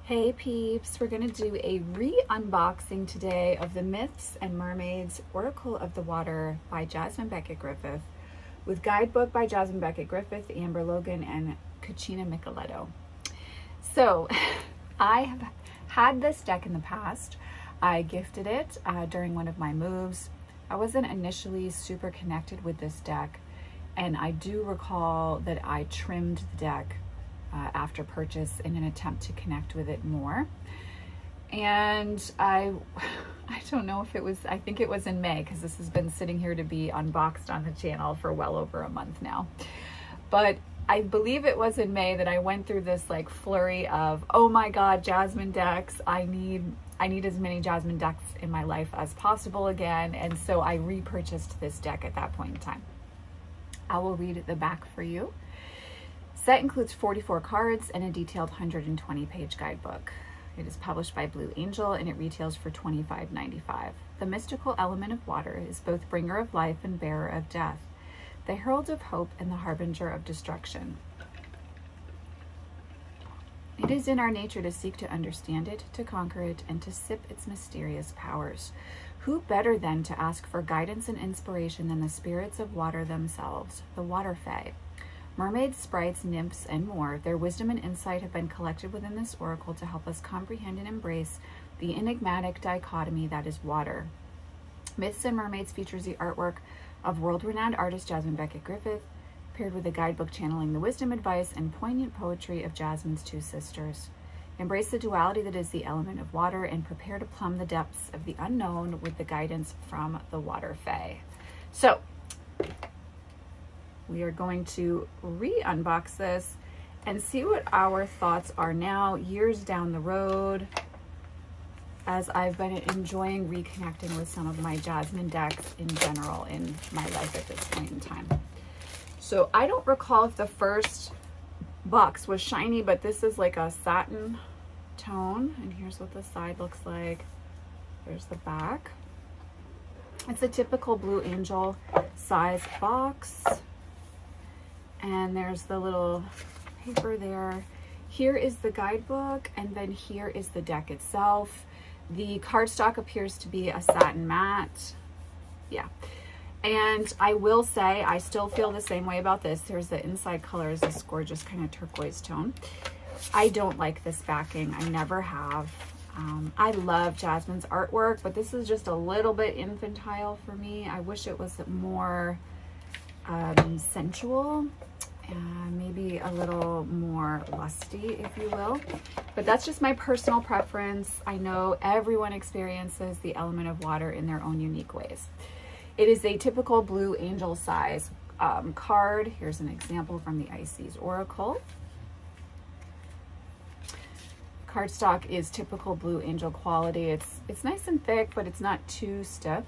Hey peeps, we're going to do a re-unboxing today of the Myths and Mermaids Oracle of the Water by Jasmine Becket Griffith with guidebook by Jasmine Becket Griffith, Amber Logan, and Cucina Micheletto. So I have had this deck in the past. I gifted it during one of my moves. I wasn't initially super connected with this deck, and I do recall that I trimmed the deck after purchase in an attempt to connect with it more. And I don't know if it was, I think it was in May, because this has been sitting here to be unboxed on the channel for well over a month now. But I believe it was in May that I went through this like flurry of, oh my God, Jasmine decks. I need as many Jasmine decks in my life as possible again. And so I repurchased this deck at that point in time. I will read the back for you. Set includes 44 cards and a detailed 120-page guidebook. It is published by Blue Angel and it retails for $25.95. The mystical element of water is both bringer of life and bearer of death, the herald of hope and the harbinger of destruction. It is in our nature to seek to understand it, to conquer it, and to sip its mysterious powers. Who better then to ask for guidance and inspiration than the spirits of water themselves, the water fae? Mermaids, sprites, nymphs, and more, their wisdom and insight have been collected within this oracle to help us comprehend and embrace the enigmatic dichotomy that is water. Myths and Mermaids features the artwork of world-renowned artist Jasmine Becket Griffith, paired with a guidebook channeling the wisdom, advice, and poignant poetry of Jasmine's two sisters. Embrace the duality that is the element of water and prepare to plumb the depths of the unknown with the guidance from the water fae. So, we are going to re-unbox this and see what our thoughts are now, years down the road, as I've been enjoying reconnecting with some of my Jasmine decks in general in my life at this point in time. So I don't recall if the first box was shiny, but this is like a satin tone, and here's what the side looks like. There's the back. It's a typical Blue Angel size box. And there's the little paper there. Here is the guidebook, and then here is the deck itself. The cardstock appears to be a satin matte. Yeah. And I will say, I still feel the same way about this. There's the inside color is this gorgeous kind of turquoise tone. I don't like this backing. I never have. I love Jasmine's artwork, but this is just a little bit infantile for me. I wish it was more sensual, maybe a little more lusty, if you will, but that's just my personal preference. I know everyone experiences the element of water in their own unique ways. It is a typical Blue Angel size card. Here's an example from the Ices Oracle. Cardstock is typical Blue Angel quality. It's nice and thick, but it's not too stiff.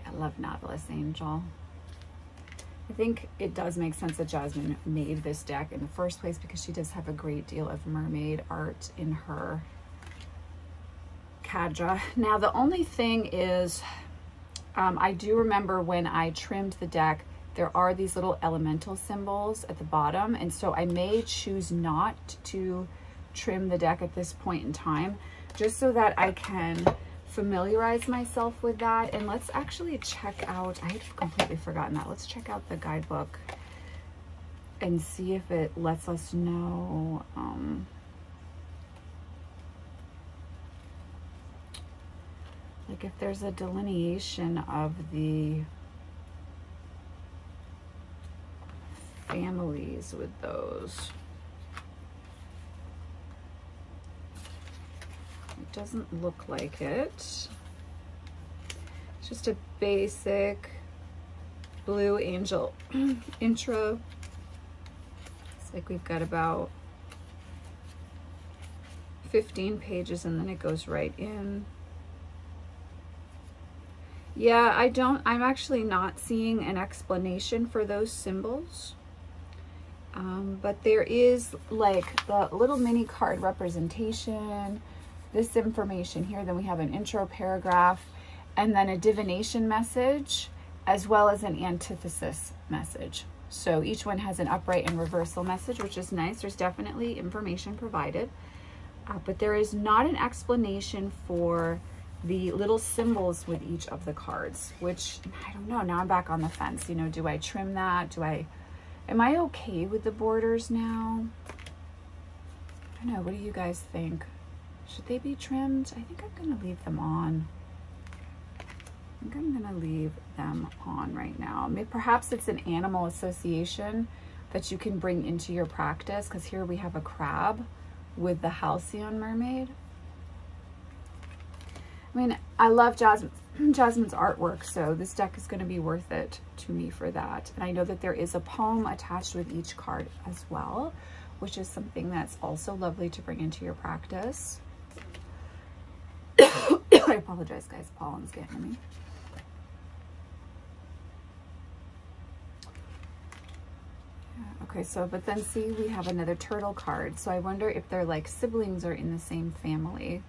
I love Nautilus Angel. I think it does make sense that Jasmine made this deck in the first place because she does have a great deal of mermaid art in her cadre. Now the only thing is, I do remember when I trimmed the deck, there are these little elemental symbols at the bottom, and so I may choose not to trim the deck at this point in time, just so that I can familiarize myself with that. And let's actually check out, I had completely forgotten that. Let's check out the guidebook and see if it lets us know like if there's a delineation of the families with those. It doesn't look like it. It's just a basic Blue Angel intro. It's like we've got about 15 pages and then it goes right in. Yeah, I'm actually not seeing an explanation for those symbols. But there is like the little mini card representation, this information here, then we have an intro paragraph, and then a divination message, as well as an antithesis message. So each one has an upright and reversal message, which is nice. There's definitely information provided, but there is not an explanation for the little symbols with each of the cards, which I don't know. Now I'm back on the fence. You know, do I trim that? Am I okay with the borders now? I don't know. What do you guys think? Should they be trimmed? I think I'm going to leave them on. I think I'm going to leave them on right now. Maybe, perhaps it's an animal association that you can bring into your practice, because here we have a crab with the halcyon mermaid. I mean, I love Jasmine's artwork, so this deck is going to be worth it to me for that. And I know that there is a poem attached with each card as well, which is something that's also lovely to bring into your practice. I apologize, guys. Pollen's getting to me. Okay, so, but then see, we have another turtle card. So I wonder if they're like siblings or in the same family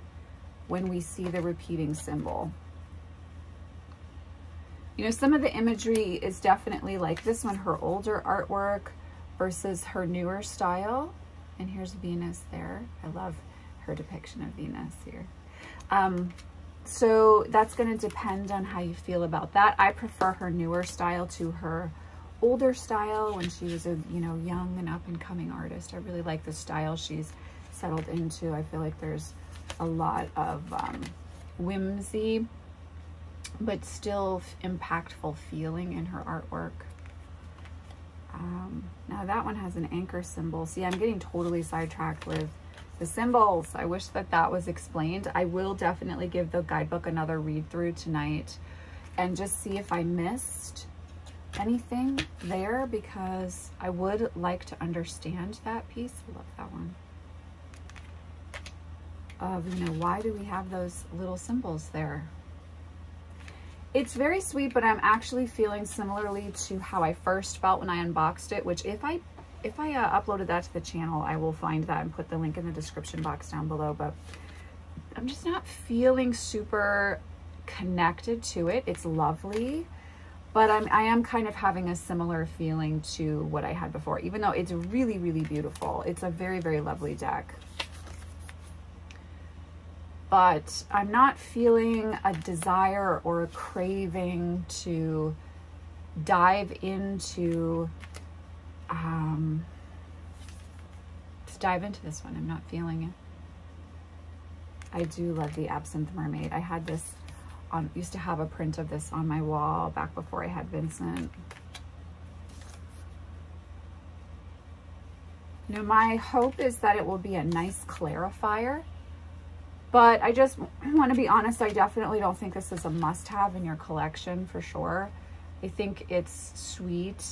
when we see the repeating symbol. You know, some of the imagery is definitely like this one, her older artwork versus her newer style. And here's Venus there. I love her depiction of Venus here. So that's going to depend on how you feel about that. I prefer her newer style to her older style when she was a, you know, young and up and coming artist. I really like the style she's settled into. I feel like there's a lot of whimsy, but still impactful feeling in her artwork. Now that one has an anchor symbol. See, I'm getting totally sidetracked with the symbols. I wish that that was explained. I will definitely give the guidebook another read through tonight and just see if I missed anything there, because I would like to understand that piece. I love that one. Of, you know, why do we have those little symbols there? It's very sweet, but I'm actually feeling similarly to how I first felt when I unboxed it, which if I uploaded that to the channel, I will find that and put the link in the description box down below, but I'm just not feeling super connected to it. It's lovely, but I am kind of having a similar feeling to what I had before, even though it's really, really beautiful. It's a very, very lovely deck. But I'm not feeling a desire or a craving to dive into this one. I'm not feeling it. I do love the Absinthe Mermaid. I had this on, used to have a print of this on my wall back before I had Vincent. You know, my hope is that it will be a nice clarifier. But I just want to be honest, I definitely don't think this is a must-have in your collection for sure. I think it's sweet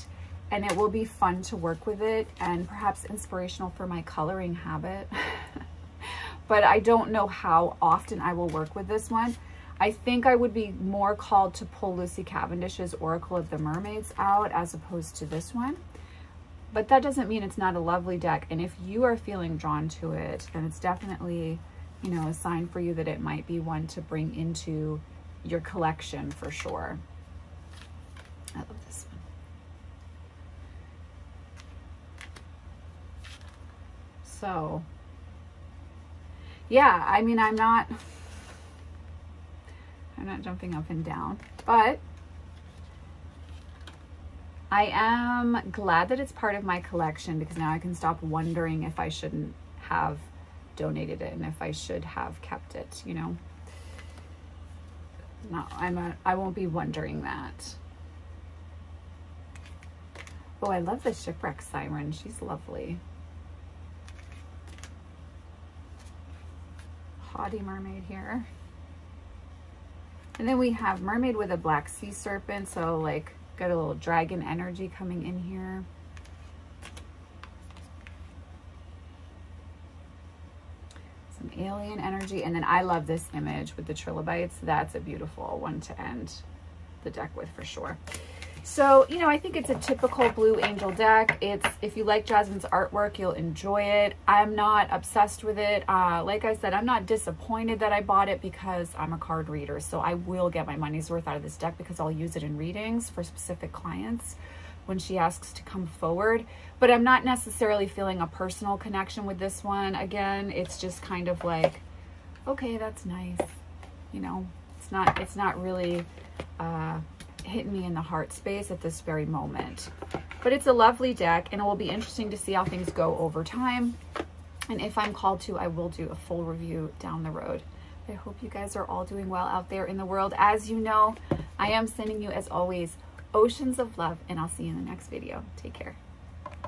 and it will be fun to work with it and perhaps inspirational for my coloring habit. But I don't know how often I will work with this one. I think I would be more called to pull Lucy Cavendish's Oracle of the Mermaids out as opposed to this one. But that doesn't mean it's not a lovely deck. And if you are feeling drawn to it, then it's definitely, you know, a sign for you that it might be one to bring into your collection for sure. I love this one. So, yeah, I mean, I'm not jumping up and down, but I am glad that it's part of my collection, because now I can stop wondering if I shouldn't have donated it and if I should have kept it, you know. No, I won't be wondering that. Oh, I love the Shipwreck Siren. She's lovely. Haughty mermaid here. And then we have mermaid with a black sea serpent, so like got a little dragon energy coming in here. Some alien energy. And then I love this image with the trilobites. That's a beautiful one to end the deck with for sure. So, you know, I think it's a typical Blue Angel deck. It's, if you like Jasmine's artwork, you'll enjoy it. I'm not obsessed with it. Like I said, I'm not disappointed that I bought it because I'm a card reader. So I will get my money's worth out of this deck because I'll use it in readings for specific clients. when she asks to come forward, but I'm not necessarily feeling a personal connection with this one. Again, it's just kind of like, okay, that's nice. You know, it's not really hitting me in the heart space at this very moment. But it's a lovely deck, and it will be interesting to see how things go over time. And if I'm called to, I will do a full review down the road. I hope you guys are all doing well out there in the world. As you know, I am sending you, as always, oceans of love, and I'll see you in the next video. Take care.